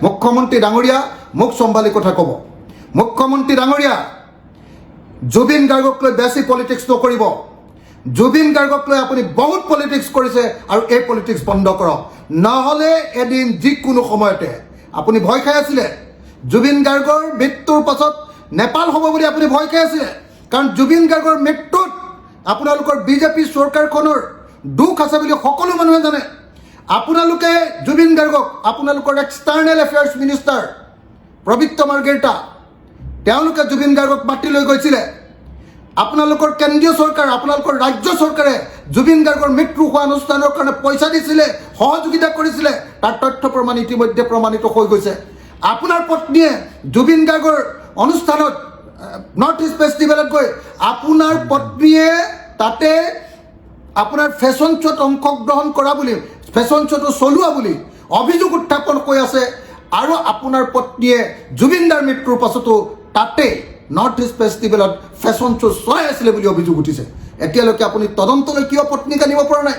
মুখ্যমন্ত্ৰী ডাঙৰীয়া মুখ চম্ভালি কথা ক'ব। মুখ্যমন্ত্ৰী ডাঙৰীয়া জুবিন গাৰ্গক লৈ বেছি পলিটিক্স নকৰিব। জুবিন গাৰ্গক লৈ আপুনি বহুত পলিটিক্স কৰিছে আৰু এই পলিটিক্স বন্ধ কৰক, নহ'লে এদিন যিকোনো সময়তে আপুনি ভয় খাই আছিলে জুবিন গাৰ্গৰ মৃত্যুৰ পাছত নেপাল হ'ব বুলি আপুনি ভয় খাই আছিলে, কাৰণ জুবিন গাৰ্গৰ মৃত্যুত আপোনালোকৰ বিজেপি চৰকাৰখনৰ দুখ আছে বুলি সকলো মানুহে জানে। আপোনালোকে জুবিন গাৰ্গক আপোনালোকৰ এক্সটাৰ্নেল এফেয়াৰ্ছ মিনিষ্টাৰ প্ৰবীত্ৰ মাৰ্গেৰিটা তেওঁলোকে জুবিন গাৰ্গক মাতি লৈ গৈছিলে। আপোনালোকৰ কেন্দ্ৰীয় চৰকাৰ আপোনালোকৰ ৰাজ্য চৰকাৰে জুবিন গাৰ্গৰ মৃত্যু হোৱা অনুষ্ঠানৰ কাৰণে পইচা দিছিলে, সহযোগিতা কৰিছিলে, তাৰ তথ্য প্ৰমাণ ইতিমধ্যে প্ৰমাণিত হৈ গৈছে। আপোনাৰ পত্নীয়ে জুবিন গাৰ্গৰ অনুষ্ঠানত নৰ্থ ইষ্ট ফেষ্টিভেলত গৈ আপোনাৰ পত্নীয়ে তাতে আপোনাৰ ফেশ্বন শ্ব'ত অংশগ্ৰহণ কৰা বুলি, ফেশ্বন শ্ব'টো চলোৱা বুলি অভিযোগ উত্থাপন হৈ আছে। আৰু আপোনাৰ পত্নীয়ে জুবিনদাৰ মৃত্যুৰ পাছতো তাতে নৰ্থ ইষ্ট ফেষ্টিভেলত ফেশ্বন শ্ব' চলাই আছিলে বুলি অভিযোগ উঠিছে। এতিয়ালৈকে আপুনি তদন্তলৈ কিয় পত্নীক আনিব পৰা নাই?